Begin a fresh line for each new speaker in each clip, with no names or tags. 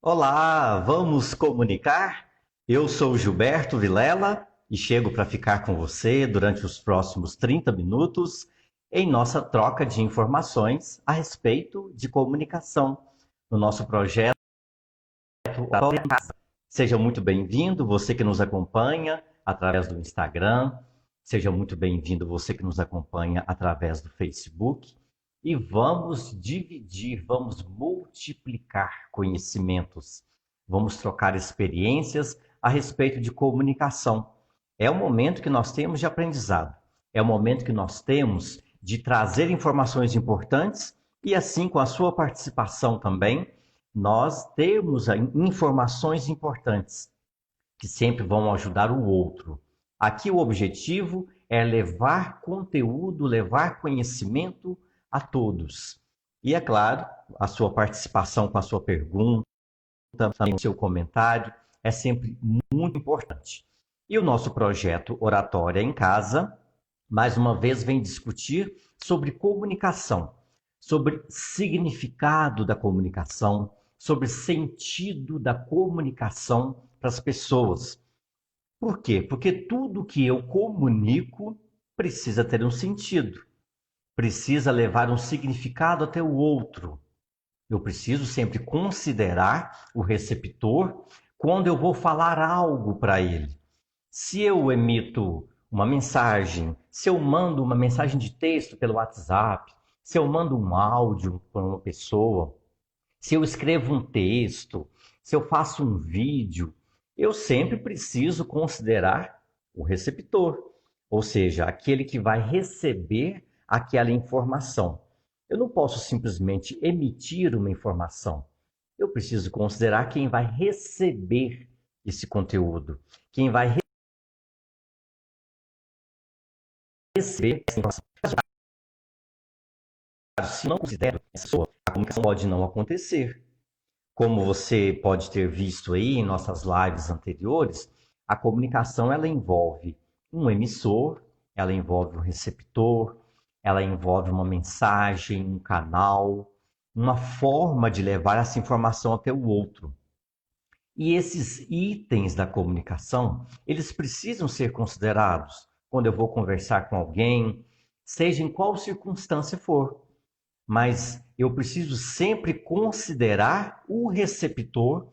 Olá, vamos comunicar? Eu sou Gilberto Vilela e chego para ficar com você durante os próximos 30 minutos em nossa troca de informações a respeito de comunicação no nosso projeto Oratória em Casa. Seja muito bem-vindo, você que nos acompanha através do Instagram, seja muito bem-vindo você que nos acompanha através do Facebook. E vamos dividir, vamos multiplicar conhecimentos, vamos trocar experiências a respeito de comunicação. É o momento que nós temos de aprendizado, é o momento que nós temos de trazer informações importantes e, assim, com a sua participação também, nós temos informações importantes que sempre vão ajudar o outro. Aqui o objetivo é levar conteúdo, levar conhecimento a todos. E é claro, a sua participação com a sua pergunta, também o seu comentário, é sempre muito importante. E o nosso projeto Oratória em Casa, mais uma vez, vem discutir sobre comunicação, sobre significado da comunicação, sobre sentido da comunicação para as pessoas. Por quê? Porque tudo que eu comunico precisa ter um sentido, precisa levar um significado até o outro. Eu preciso sempre considerar o receptor quando eu vou falar algo para ele. Se eu emito uma mensagem, se eu mando uma mensagem de texto pelo WhatsApp, se eu mando um áudio para uma pessoa, se eu escrevo um texto, se eu faço um vídeo, eu sempre preciso considerar o receptor, ou seja, aquele que vai receber aquela informação. Eu não posso simplesmente emitir uma informação. Eu preciso considerar quem vai receber esse conteúdo, quem vai receber essa informação. Se não considero essa pessoa, a comunicação pode não acontecer. Como você pode ter visto aí em nossas lives anteriores, a comunicação ela envolve um emissor, ela envolve um receptor, ela envolve uma mensagem, um canal, uma forma de levar essa informação até o outro. E esses itens da comunicação, eles precisam ser considerados quando eu vou conversar com alguém, seja em qual circunstância for. Mas eu preciso sempre considerar o receptor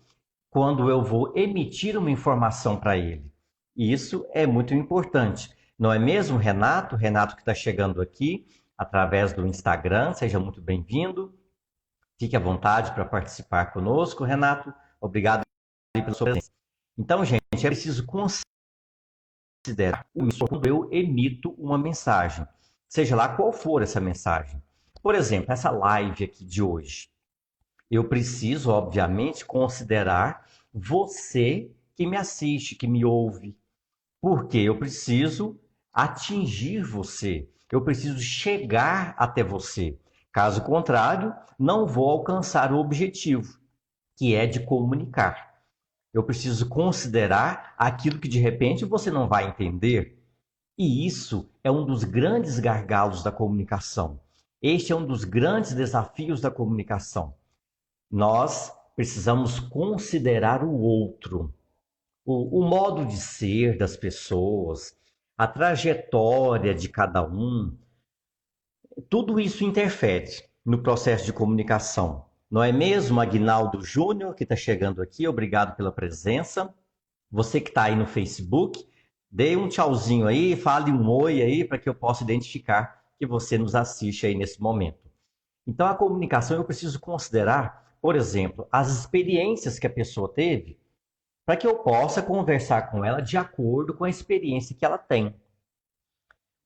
quando eu vou emitir uma informação para ele. E isso é muito importante. Não é mesmo, Renato? Renato que está chegando aqui através do Instagram, seja muito bem-vindo. Fique à vontade para participar conosco, Renato. Obrigado pela sua presença. Então, gente, é preciso considerar o emissor quando eu emito uma mensagem, seja lá qual for essa mensagem. Por exemplo, essa live aqui de hoje. Eu preciso, obviamente, considerar você que me assiste, que me ouve. Porque eu preciso atingir você. Eu preciso chegar até você. Caso contrário, não vou alcançar o objetivo, que é de comunicar. Eu preciso considerar aquilo que de repente você não vai entender. E isso é um dos grandes gargalos da comunicação. Este é um dos grandes desafios da comunicação. Nós precisamos considerar o outro, o modo de ser das pessoas, a trajetória de cada um. Tudo isso interfere no processo de comunicação. Não é mesmo, Aguinaldo Júnior, que está chegando aqui? Obrigado pela presença. Você que está aí no Facebook, dê um tchauzinho aí, fale um oi aí para que eu possa identificar que você nos assiste aí nesse momento. Então, a comunicação eu preciso considerar, por exemplo, as experiências que a pessoa teve, para que eu possa conversar com ela de acordo com a experiência que ela tem.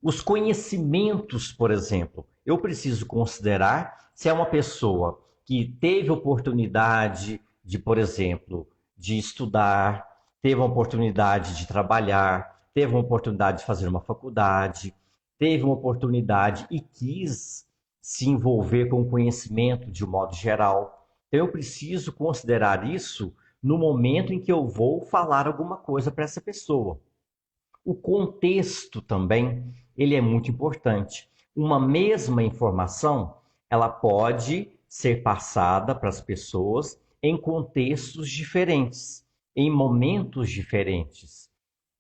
Os conhecimentos, por exemplo, eu preciso considerar se é uma pessoa que teve oportunidade de, por exemplo, de estudar, teve uma oportunidade de trabalhar, teve uma oportunidade de fazer uma faculdade, teve uma oportunidade e quis se envolver com o conhecimento de um modo geral. Então, eu preciso considerar isso no momento em que eu vou falar alguma coisa para essa pessoa. O contexto também, ele é muito importante. Uma mesma informação, ela pode ser passada para as pessoas em contextos diferentes, em momentos diferentes.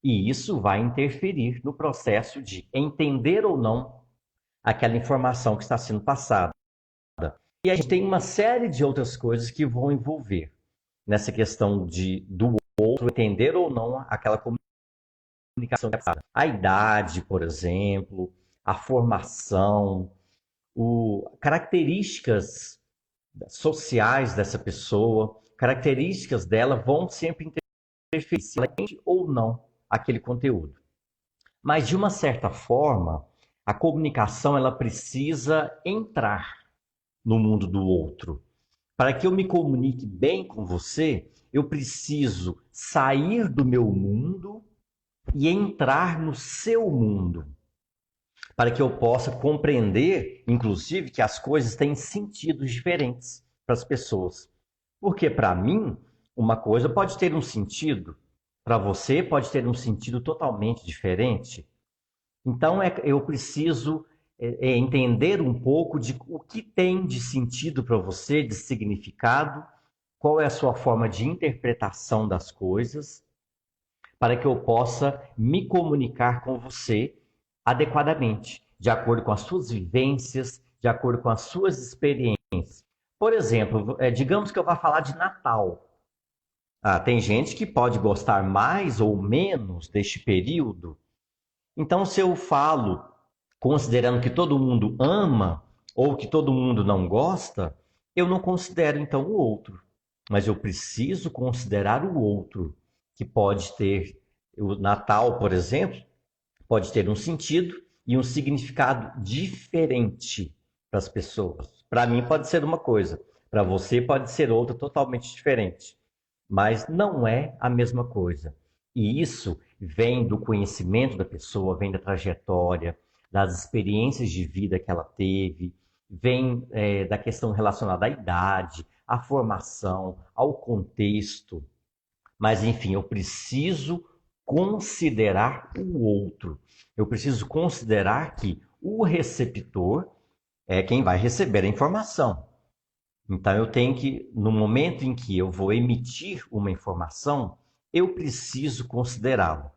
E isso vai interferir no processo de entender ou não aquela informação que está sendo passada. E a gente tem uma série de outras coisas que vão envolver nessa questão do outro entender ou não aquela comunicação que é passada. A idade, por exemplo, a formação, características sociais dessa pessoa, características dela vão sempre interferir se ela entende ou não aquele conteúdo. Mas, de uma certa forma, a comunicação ela precisa entrar no mundo do outro. Para que eu me comunique bem com você, eu preciso sair do meu mundo e entrar no seu mundo. Para que eu possa compreender, inclusive, que as coisas têm sentidos diferentes para as pessoas. Porque, para mim, uma coisa pode ter um sentido, para você pode ter um sentido totalmente diferente. Então, eu preciso entender um pouco de o que tem de sentido para você, de significado, qual é a sua forma de interpretação das coisas, para que eu possa me comunicar com você adequadamente, de acordo com as suas vivências, de acordo com as suas experiências. Por exemplo, digamos que eu vá falar de Natal. Tem gente que pode gostar mais ou menos deste período. Então, se eu falo considerando que todo mundo ama ou que todo mundo não gosta, eu não considero então o outro. Mas eu preciso considerar o outro, que pode ter, o Natal, por exemplo, pode ter um sentido e um significado diferente para as pessoas. Para mim pode ser uma coisa, para você pode ser outra totalmente diferente. Mas não é a mesma coisa. E isso vem do conhecimento da pessoa, vem da trajetória, das experiências de vida que ela teve, vem da questão relacionada à idade, à formação, ao contexto. Mas, enfim, eu preciso considerar o outro. Eu preciso considerar que o receptor é quem vai receber a informação. Então, eu tenho que, no momento em que eu vou emitir uma informação, eu preciso considerá-lo.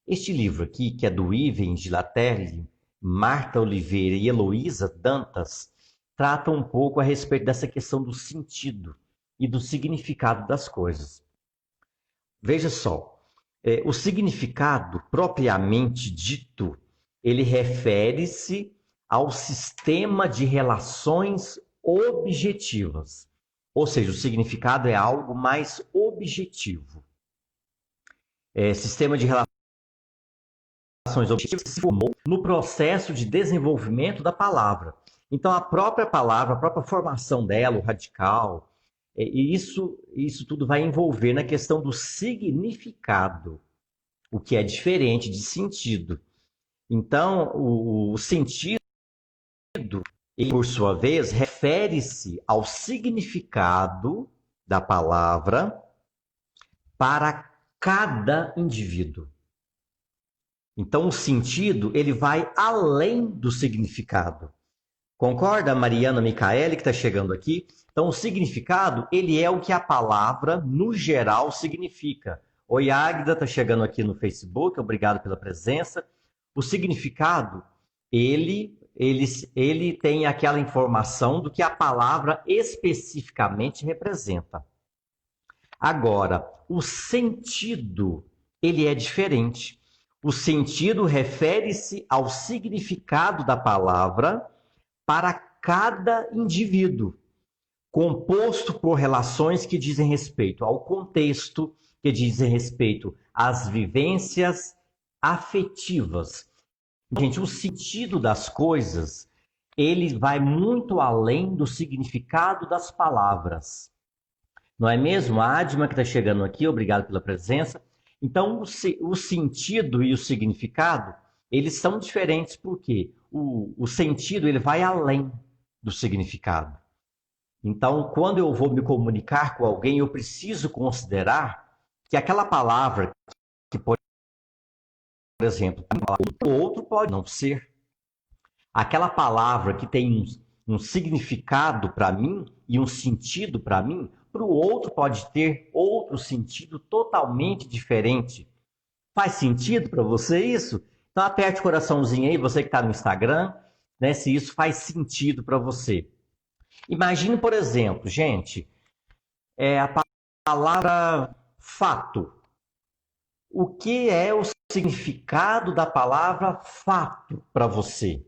Este livro aqui, que é do Iven de Laterle, Marta Oliveira e Heloísa Dantas, trata um pouco a respeito dessa questão do sentido e do significado das coisas. Veja só, o significado propriamente dito, ele refere-se ao sistema de relações objetivas. Ou seja, o significado é algo mais objetivo. Sistema de relações objetivas que se formou no processo de desenvolvimento da palavra. Então, a própria palavra, a própria formação dela, o radical, e isso tudo vai envolver na questão do significado, o que é diferente de sentido. Então, o sentido, por sua vez, refere-se ao significado da palavra para cada indivíduo. Então, o sentido, ele vai além do significado. Concorda, Mariana Micaeli, que está chegando aqui? Então, o significado, ele é o que a palavra, no geral, significa. Oi, Águida, está chegando aqui no Facebook, obrigado pela presença. O significado, ele tem aquela informação do que a palavra especificamente representa. Agora, o sentido, ele é diferente. O sentido refere-se ao significado da palavra para cada indivíduo, composto por relações que dizem respeito ao contexto, que dizem respeito às vivências afetivas. Gente, o sentido das coisas, ele vai muito além do significado das palavras. Não é mesmo? A Adma que está chegando aqui, obrigado pela presença. Então, o sentido e o significado, eles são diferentes porque o sentido ele vai além do significado. Então, quando eu vou me comunicar com alguém, eu preciso considerar que aquela palavra, que por exemplo, o outro pode não ser. Aquela palavra que tem um significado para mim e um sentido para mim, para o outro pode ter outro sentido totalmente diferente. Faz sentido para você isso? Então aperte o coraçãozinho aí, você que está no Instagram, né, se isso faz sentido para você. Imagine, por exemplo, gente, a palavra fato. O que é o significado da palavra fato para você?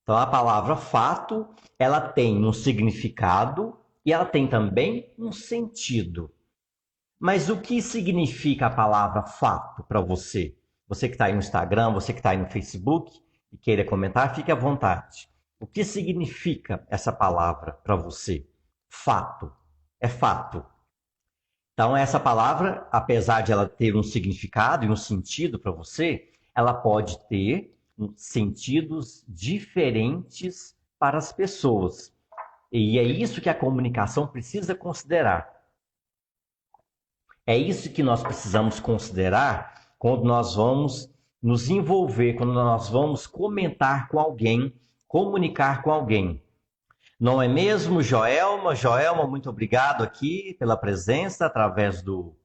Então, a palavra fato, ela tem um significado e ela tem também um sentido. Mas o que significa a palavra fato para você? Você que está aí no Instagram, você que está aí no Facebook e queira comentar, fique à vontade. O que significa essa palavra para você? Fato. É fato. Então, essa palavra, apesar de ela ter um significado e um sentido para você, ela pode ter sentidos diferentes para as pessoas. E é isso que a comunicação precisa considerar. É isso que nós precisamos considerar quando nós vamos nos envolver, quando nós vamos comentar com alguém, comunicar com alguém. Não é mesmo, Joelma? Joelma, muito obrigado aqui pela presença através do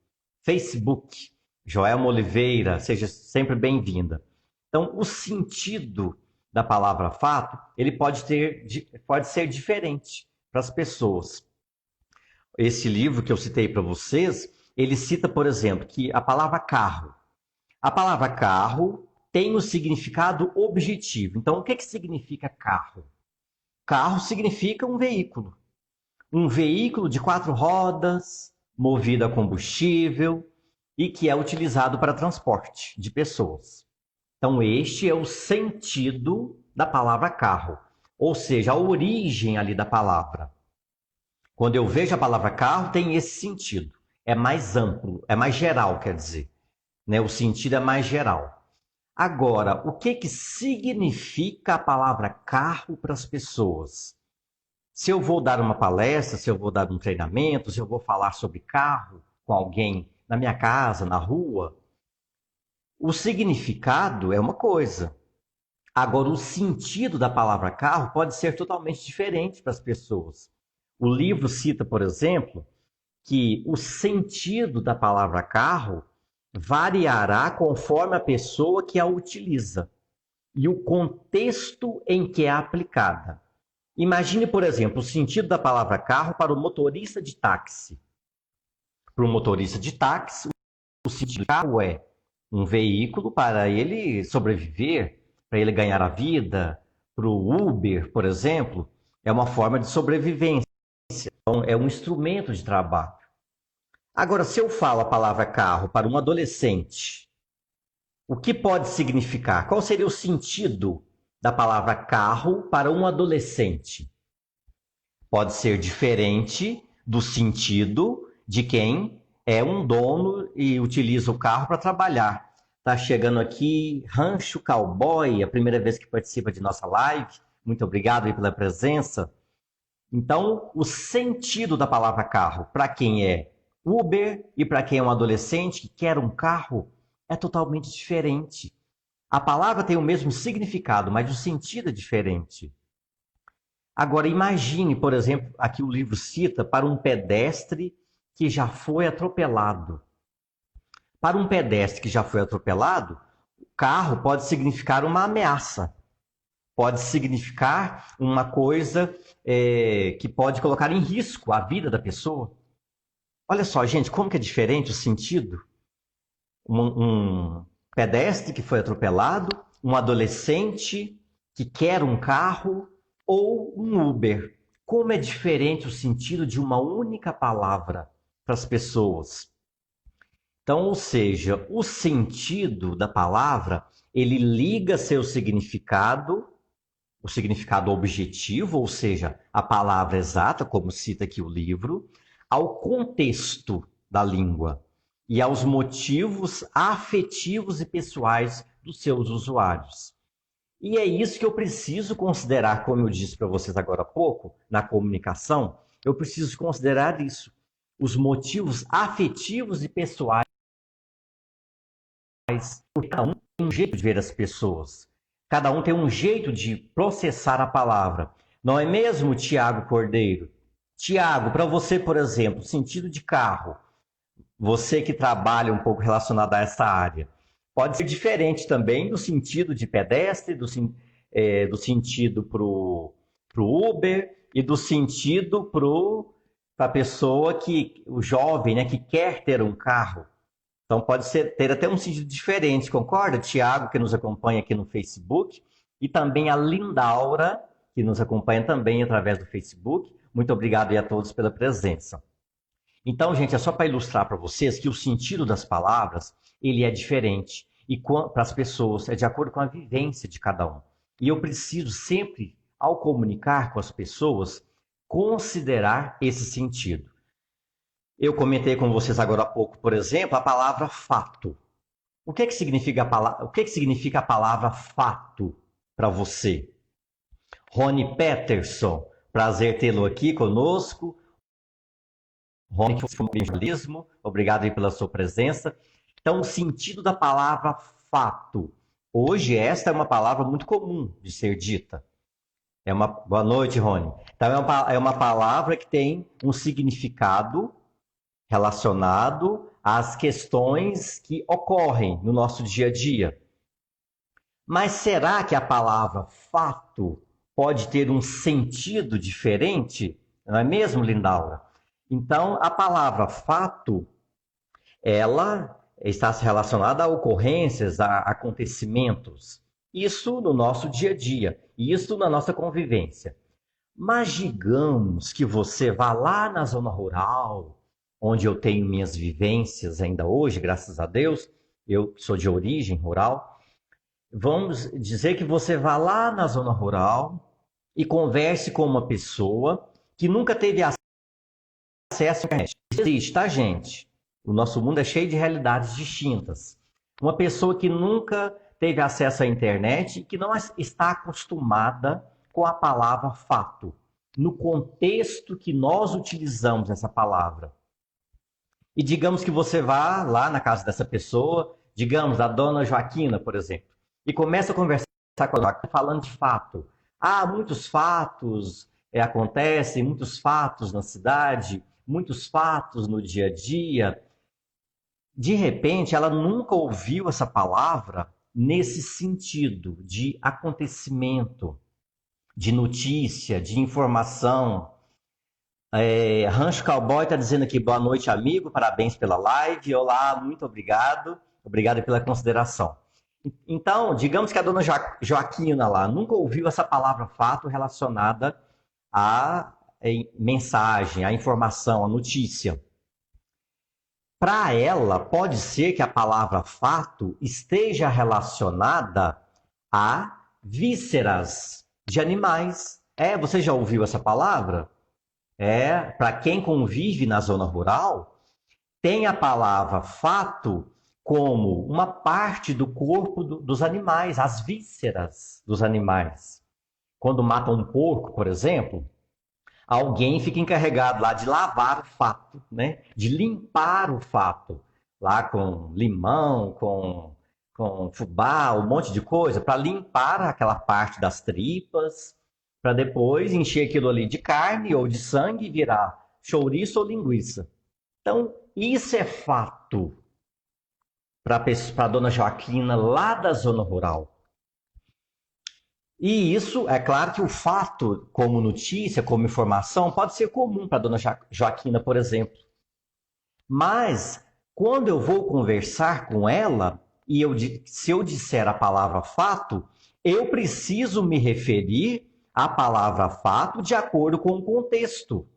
Facebook. Joelma Oliveira, seja sempre bem-vinda. Então, o sentido da palavra fato, ele pode ser diferente para as pessoas. Esse livro que eu citei para vocês, ele cita, por exemplo, que a palavra carro. A palavra carro tem um significado objetivo. Então, o que significa carro? Carro significa um veículo. Um veículo de 4 rodas, movido a combustível e que é utilizado para transporte de pessoas. Então, este é o sentido da palavra carro, ou seja, a origem ali da palavra. Quando eu vejo a palavra carro, tem esse sentido. É mais amplo, é mais geral, quer dizer. Né? O sentido é mais geral. Agora, o que significa a palavra carro para as pessoas? Se eu vou dar uma palestra, se eu vou dar um treinamento, se eu vou falar sobre carro com alguém na minha casa, na rua, o significado é uma coisa. Agora, o sentido da palavra carro pode ser totalmente diferente para as pessoas. O livro cita, por exemplo, que o sentido da palavra carro variará conforme a pessoa que a utiliza e o contexto em que é aplicada. Imagine, por exemplo, o sentido da palavra carro para o motorista de táxi. Para o motorista de táxi, o sentido de carro é um veículo para ele sobreviver, para ele ganhar a vida. Para o Uber, por exemplo, é uma forma de sobrevivência. Então, é um instrumento de trabalho. Agora, se eu falo a palavra carro para um adolescente, o que pode significar? Qual seria o sentido da palavra carro para um adolescente? Pode ser diferente do sentido de quem é um dono e utiliza o carro para trabalhar. Está chegando aqui Rancho Cowboy, a primeira vez que participa de nossa live. Muito obrigado aí pela presença. Então, o sentido da palavra carro para quem é Uber e para quem é um adolescente que quer um carro é totalmente diferente. A palavra tem o mesmo significado, mas o sentido é diferente. Agora, imagine, por exemplo, aqui o livro cita para um pedestre que já foi atropelado. Para um pedestre que já foi atropelado, o carro pode significar uma ameaça. Pode significar uma coisa que pode colocar em risco a vida da pessoa. Olha só, gente, como que é diferente o sentido? Um pedestre que foi atropelado, um adolescente que quer um carro ou um Uber. Como é diferente o sentido de uma única palavra para as pessoas. Então, ou seja, o sentido da palavra, ele liga seu significado, o significado objetivo, ou seja, a palavra exata, como cita aqui o livro, ao contexto da língua e aos motivos afetivos e pessoais dos seus usuários. E é isso que eu preciso considerar, como eu disse para vocês agora há pouco, na comunicação, eu preciso considerar isso, os motivos afetivos e pessoais. Cada um tem um jeito de ver as pessoas, cada um tem um jeito de processar a palavra. Não é mesmo, Tiago Cordeiro? Tiago, para você, por exemplo, sentido de carro, você que trabalha um pouco relacionado a essa área, pode ser diferente também do sentido de pedestre, do sentido para o Uber e do sentido para a pessoa o jovem, né, que quer ter um carro. Então pode ter até um sentido diferente, concorda? Tiago, que nos acompanha aqui no Facebook, e também a Lindaura, que nos acompanha também através do Facebook. Muito obrigado a todos pela presença. Então, gente, é só para ilustrar para vocês que o sentido das palavras, ele é diferente. E para as pessoas, é de acordo com a vivência de cada um. E eu preciso sempre, ao comunicar com as pessoas, considerar esse sentido. Eu comentei com vocês agora há pouco, por exemplo, a palavra fato. O que significa a palavra fato para você? Rony Peterson, prazer tê-lo aqui conosco. Rony, que foi em jornalismo, obrigado aí pela sua presença. Então, o sentido da palavra fato. Hoje, esta é uma palavra muito comum de ser dita. Boa noite, Rony. Então, é uma palavra que tem um significado relacionado às questões que ocorrem no nosso dia a dia. Mas será que a palavra fato pode ter um sentido diferente? Não é mesmo, Lindaura? Então, a palavra fato, ela está relacionada a ocorrências, a acontecimentos. Isso no nosso dia a dia, isso na nossa convivência. Mas digamos que você vá lá na zona rural, onde eu tenho minhas vivências ainda hoje, graças a Deus, eu sou de origem rural. Vamos dizer que você vá lá na zona rural e converse com uma pessoa que nunca teve acesso à internet. Isso existe, tá, gente? O nosso mundo é cheio de realidades distintas. Uma pessoa que nunca teve acesso à internet e que não está acostumada com a palavra fato, no contexto que nós utilizamos essa palavra. E digamos que você vá lá na casa dessa pessoa, digamos, a dona Joaquina, por exemplo, e começa a conversar com ela, falando de fato. Muitos fatos acontecem, muitos fatos na cidade, muitos fatos no dia a dia. De repente, ela nunca ouviu essa palavra nesse sentido de acontecimento, de notícia, de informação. Rancho Cowboy está dizendo aqui, boa noite, amigo, parabéns pela live. Olá, muito obrigado. Obrigado pela consideração. Então, digamos que a dona Joaquina lá nunca ouviu essa palavra fato relacionada à mensagem, à informação, à notícia. Para ela, pode ser que a palavra fato esteja relacionada a vísceras de animais. Você já ouviu essa palavra? Para quem convive na zona rural, tem a palavra fato como uma parte do corpo dos animais, as vísceras dos animais. Quando matam um porco, por exemplo, alguém fica encarregado lá de lavar o fato, né? De limpar o fato, lá com limão, com fubá, um monte de coisa, para limpar aquela parte das tripas, para depois encher aquilo ali de carne ou de sangue e virar chouriço ou linguiça. Então, isso é fato para a dona Joaquina lá da zona rural. E isso, é claro que o fato, como notícia, como informação, pode ser comum para a dona Joaquina, por exemplo. Mas, quando eu vou conversar com ela, e se eu disser a palavra fato, eu preciso me referir à palavra fato de acordo com o contexto.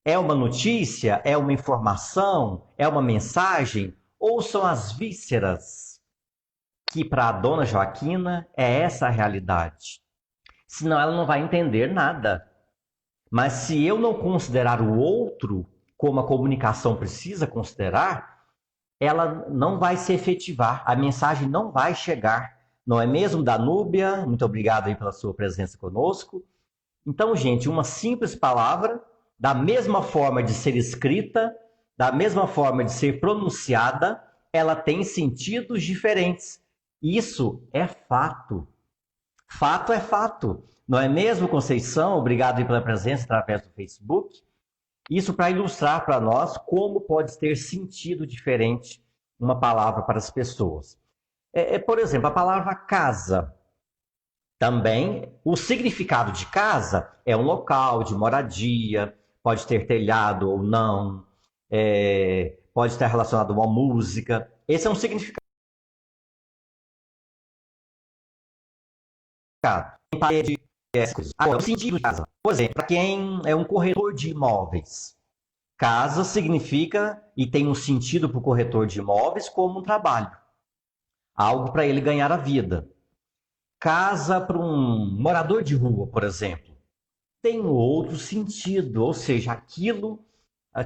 É uma notícia? É uma informação? É uma mensagem? Ou são as vísceras? Que para a dona Joaquina é essa a realidade. Senão ela não vai entender nada. Mas se eu não considerar o outro como a comunicação precisa considerar, ela não vai se efetivar, a mensagem não vai chegar. Não é mesmo, Danúbia? Muito obrigado aí pela sua presença conosco. Então, gente, uma simples palavra, da mesma forma de ser escrita, da mesma forma de ser pronunciada, ela tem sentidos diferentes. Isso é fato. Fato é fato. Não é mesmo, Conceição? Obrigado aí pela presença através do Facebook. Isso para ilustrar para nós como pode ter sentido diferente uma palavra para as pessoas. Por exemplo, a palavra casa. Também, o significado de casa é um local de moradia, pode ter telhado ou não, pode estar relacionado a uma música. Esse é um significado. Tem parede, coisas. Agora, o sentido de casa. Por exemplo, para quem é um corretor de imóveis, casa significa e tem um sentido para o corretor de imóveis como um trabalho, algo para ele ganhar a vida. Casa para um morador de rua, por exemplo, tem outro sentido, ou seja, aquilo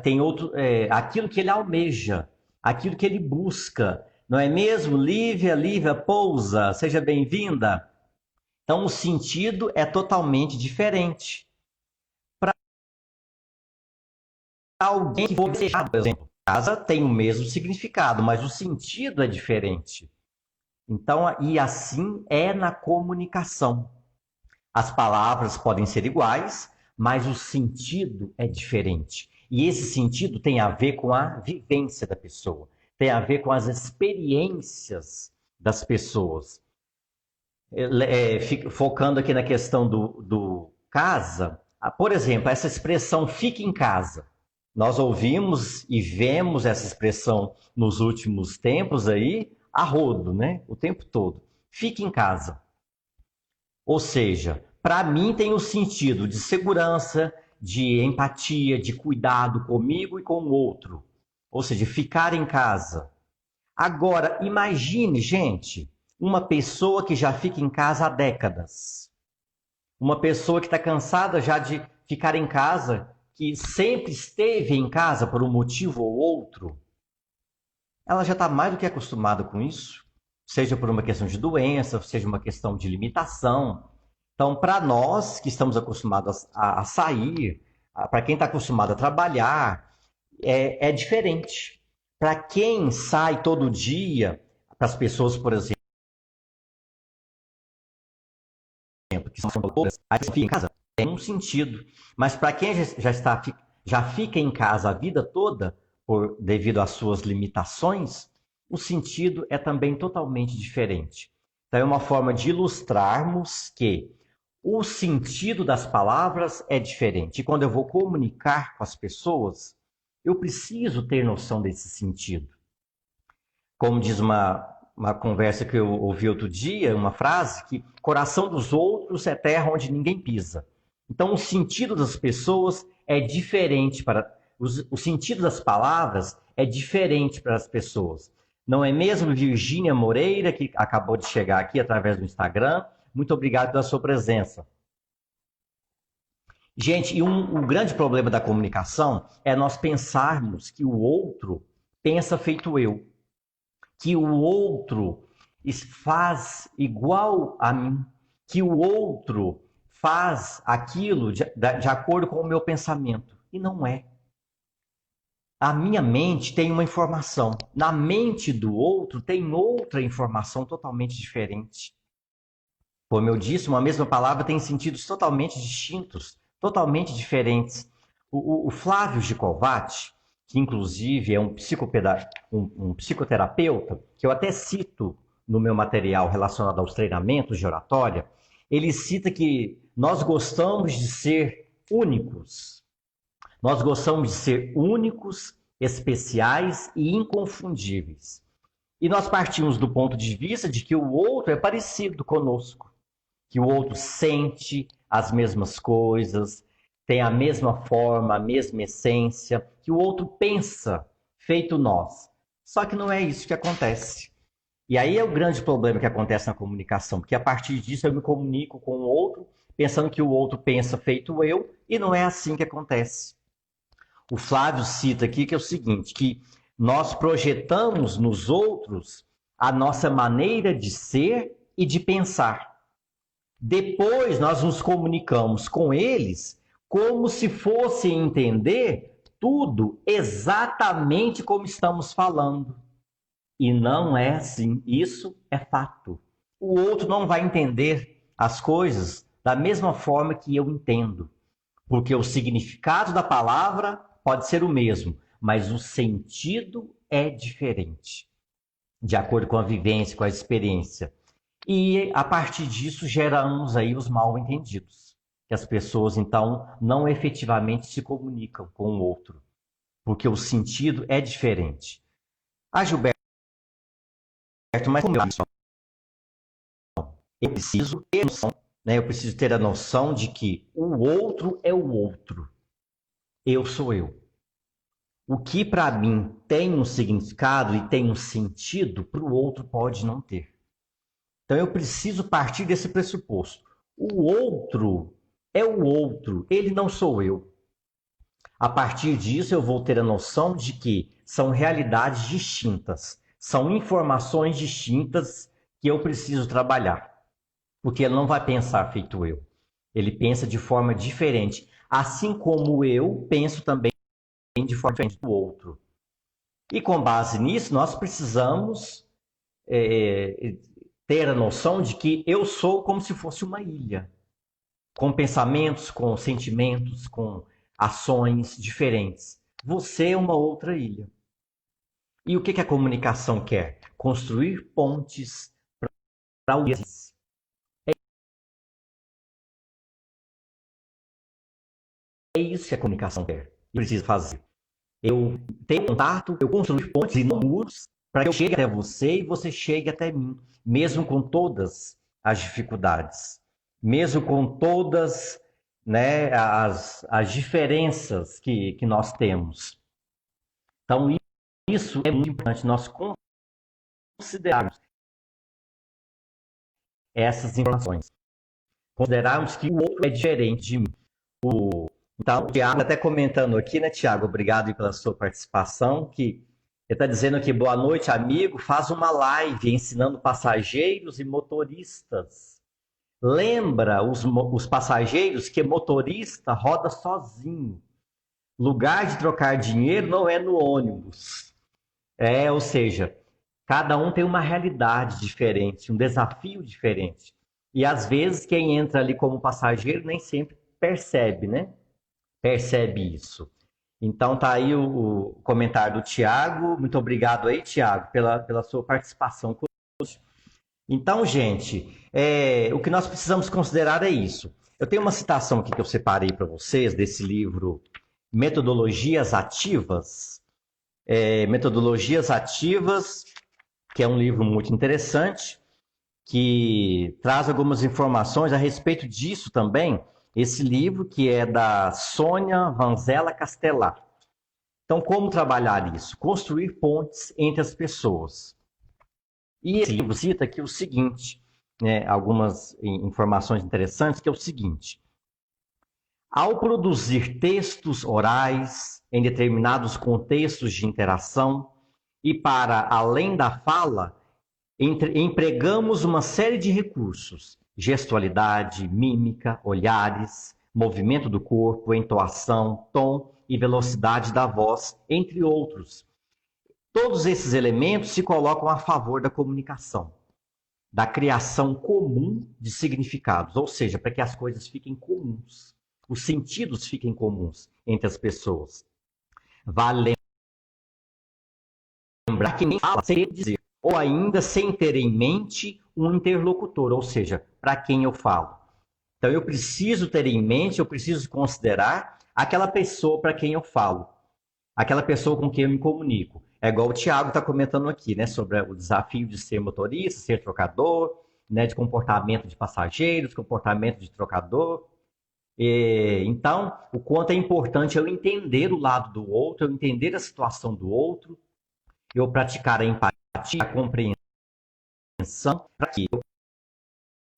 tem outro, aquilo que ele almeja, aquilo que ele busca, não é mesmo? Lívia, Lívia, pousa, seja bem-vinda. Então, o sentido é totalmente diferente. Para alguém que for desejado, por exemplo, casa tem o mesmo significado, mas o sentido é diferente. Então, e assim é na comunicação. As palavras podem ser iguais, mas o sentido é diferente. E esse sentido tem a ver com a vivência da pessoa, tem a ver com as experiências das pessoas. Focando aqui na questão do casa, por exemplo, essa expressão fique em casa. Nós ouvimos e vemos essa expressão nos últimos tempos aí, a rodo, né? O tempo todo. Fique em casa. Ou seja, para mim tem o sentido de segurança, de empatia, de cuidado comigo e com o outro. Ou seja, ficar em casa. Agora, imagine, gente, uma pessoa que já fica em casa há décadas. Uma pessoa que está cansada já de ficar em casa, que sempre esteve em casa por um motivo ou outro. Ela já está mais do que acostumada com isso, seja por uma questão de doença, seja uma questão de limitação. Então, para nós que estamos acostumados a sair, para quem está acostumado a trabalhar, é diferente. Para quem sai todo dia, para as pessoas, por exemplo, que são doutoras, aí fica em casa, tem um sentido. Mas para quem já fica em casa a vida toda, devido às suas limitações, o sentido é também totalmente diferente. Então, é uma forma de ilustrarmos que o sentido das palavras é diferente. E quando eu vou comunicar com as pessoas, eu preciso ter noção desse sentido. Como diz uma conversa que eu ouvi outro dia, uma frase, que coração dos outros é terra onde ninguém pisa. Então, o sentido das pessoas é diferente o sentido das palavras é diferente para as pessoas. Não é mesmo, Virgínia Moreira, que acabou de chegar aqui através do Instagram? Muito obrigado pela sua presença. Gente, e o grande problema da comunicação é nós pensarmos que o outro pensa feito eu. Que o outro faz igual a mim. Que o outro faz aquilo de acordo com o meu pensamento. E não é. A minha mente tem uma informação. Na mente do outro tem outra informação totalmente diferente. Como eu disse, uma mesma palavra tem sentidos totalmente distintos, totalmente diferentes. O Flávio Gicovati, que inclusive é um psicoterapeuta, que eu até cito no meu material relacionado aos treinamentos de oratória, ele cita que nós gostamos de ser únicos. Nós gostamos de ser únicos, especiais e inconfundíveis. E nós partimos do ponto de vista de que o outro é parecido conosco, que o outro sente as mesmas coisas, tem a mesma forma, a mesma essência, que o outro pensa, feito nós. Só que não é isso que acontece. E aí é o grande problema que acontece na comunicação, porque a partir disso eu me comunico com o outro, pensando que o outro pensa feito eu, e não é assim que acontece. O Flávio cita aqui que é o seguinte, que nós projetamos nos outros a nossa maneira de ser e de pensar. Depois nós nos comunicamos com eles como se fosse entender tudo exatamente como estamos falando. E não é assim. Isso é fato. O outro não vai entender as coisas da mesma forma que eu entendo. Porque o significado da palavra pode ser o mesmo, mas o sentido é diferente, de acordo com a vivência, com a experiência. E a partir disso geramos aí os mal-entendidos, que as pessoas então não efetivamente se comunicam com o outro, porque o sentido é diferente. Ah, Gilberto, mas como eu preciso ter noção, né? Eu preciso ter a noção de que o outro é o outro, eu sou eu. O que para mim tem um significado e tem um sentido, para o outro pode não ter. Então eu preciso partir desse pressuposto. O outro é o outro, ele não sou eu. A partir disso eu vou ter a noção de que são realidades distintas, são informações distintas que eu preciso trabalhar. Porque ele não vai pensar feito eu. Ele pensa de forma diferente, assim como eu penso também de forma diferente do outro. E com base nisso, nós precisamos ter a noção de que eu sou como se fosse uma ilha, com pensamentos, com sentimentos, com ações diferentes. Você é uma outra ilha. E o que a comunicação quer? Construir pontes para o existir. É isso que a comunicação quer e precisa fazer. Eu tenho contato, eu construir pontes e não muros para que eu chegue até você e você chegue até mim, mesmo com todas as dificuldades, mesmo com todas, né, as diferenças que nós temos. Então, isso é muito importante, nós considerarmos essas informações, considerarmos que o outro é diferente de mim. Então, o Tiago até comentando aqui, né, Tiago? Obrigado pela sua participação. Que ele está dizendo aqui, boa noite, amigo. Faz uma live ensinando passageiros e motoristas. Lembra os passageiros que motorista roda sozinho. Lugar de trocar dinheiro não é no ônibus. Ou seja, cada um tem uma realidade diferente, um desafio diferente. E às vezes quem entra ali como passageiro nem sempre percebe, né? Percebe isso. Então tá aí o comentário do Tiago. Muito obrigado aí, Tiago, pela sua participação conosco. Então, gente, o que nós precisamos considerar é isso. Eu tenho uma citação aqui que eu separei para vocês desse livro Metodologias Ativas. Metodologias Ativas, que é um livro muito interessante, que traz algumas informações a respeito disso também. Esse livro, que é da Sônia Vanzella Castelar. Então, como trabalhar isso? Construir pontes entre as pessoas. E esse livro cita aqui o seguinte, né, algumas informações interessantes, que é o seguinte. Ao produzir textos orais em determinados contextos de interação e para além da fala, empregamos uma série de recursos, gestualidade, mímica, olhares, movimento do corpo, entoação, tom e velocidade da voz, entre outros. Todos esses elementos se colocam a favor da comunicação, da criação comum de significados, ou seja, para que as coisas fiquem comuns, os sentidos fiquem comuns entre as pessoas. Vale lembrar que nem fala sem dizer, ou ainda sem ter em mente um interlocutor, ou seja, para quem eu falo. Então eu preciso ter em mente, eu preciso considerar aquela pessoa para quem eu falo, aquela pessoa com quem eu me comunico. É igual o Tiago está comentando aqui, né, sobre o desafio de ser motorista, ser trocador, né, de comportamento de passageiros, comportamento de trocador. Então, o quanto é importante eu entender o lado do outro, eu entender a situação do outro, eu praticar a empatia, a compreensão, para que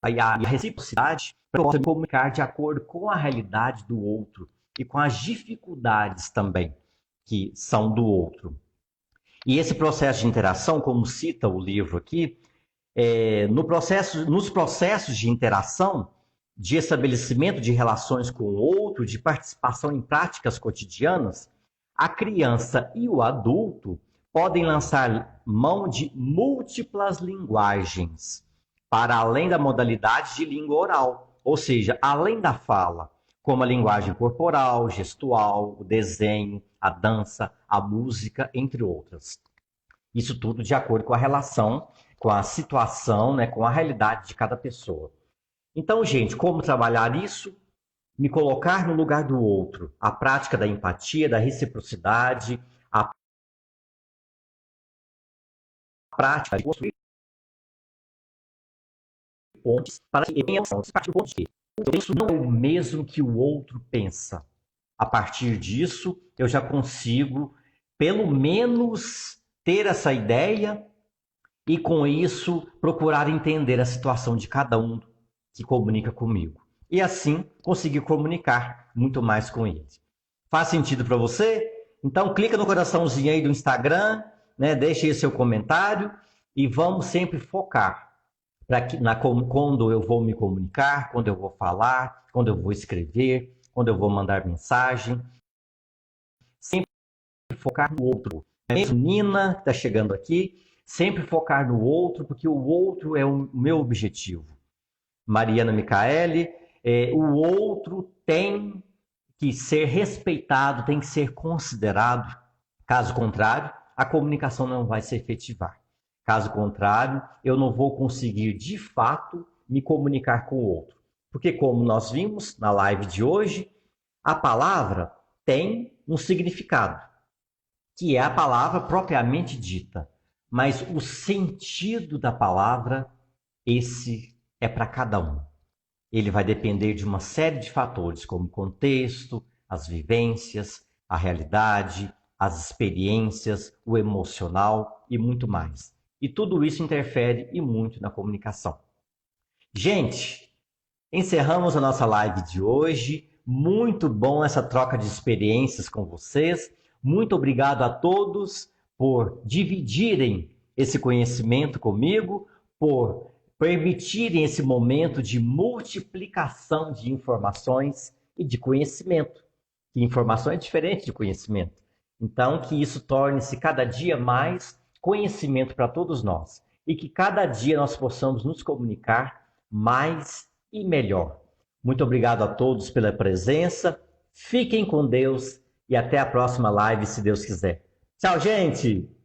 a reciprocidade para possa me comunicar de acordo com a realidade do outro e com as dificuldades também que são do outro. E esse processo de interação, como cita o livro aqui, nos processos de interação, de estabelecimento de relações com o outro, de participação em práticas cotidianas, a criança e o adulto podem lançar mão de múltiplas linguagens, para além da modalidade de língua oral, ou seja, além da fala, como a linguagem corporal, gestual, o desenho, a dança, a música, entre outras. Isso tudo de acordo com a relação, com a situação, né, com a realidade de cada pessoa. Então, gente, como trabalhar isso? Me colocar no lugar do outro, a prática da empatia, da reciprocidade, a prática de construir pontes para que tenha parte do ponto de isso não é o mesmo que o outro pensa. A partir disso, eu já consigo, pelo menos, ter essa ideia e, com isso, procurar entender a situação de cada um que comunica comigo. E, assim, conseguir comunicar muito mais com ele. Faz sentido para você? Então, clica no coraçãozinho aí do Instagram, né? Deixa aí seu comentário e vamos sempre focar quando eu vou me comunicar, quando eu vou falar, quando eu vou escrever, quando eu vou mandar mensagem. Sempre focar no outro. Nina está chegando aqui, sempre focar no outro, porque o outro é o meu objetivo. Mariana Micaele, o outro tem que ser respeitado, tem que ser considerado. Caso contrário, a comunicação não vai se efetivar. Caso contrário, eu não vou conseguir, de fato, me comunicar com o outro. Porque, como nós vimos na live de hoje, a palavra tem um significado, que é a palavra propriamente dita. Mas o sentido da palavra, esse é para cada um. Ele vai depender de uma série de fatores, como contexto, as vivências, a realidade, as experiências, o emocional e muito mais. E tudo isso interfere e muito na comunicação. Gente, encerramos a nossa live de hoje. Muito bom essa troca de experiências com vocês. Muito obrigado a todos por dividirem esse conhecimento comigo, por permitirem esse momento de multiplicação de informações e de conhecimento. E informação é diferente de conhecimento. Então, que isso torne-se cada dia mais conhecimento para todos nós. E que cada dia nós possamos nos comunicar mais e melhor. Muito obrigado a todos pela presença. Fiquem com Deus e até a próxima live, se Deus quiser. Tchau, gente!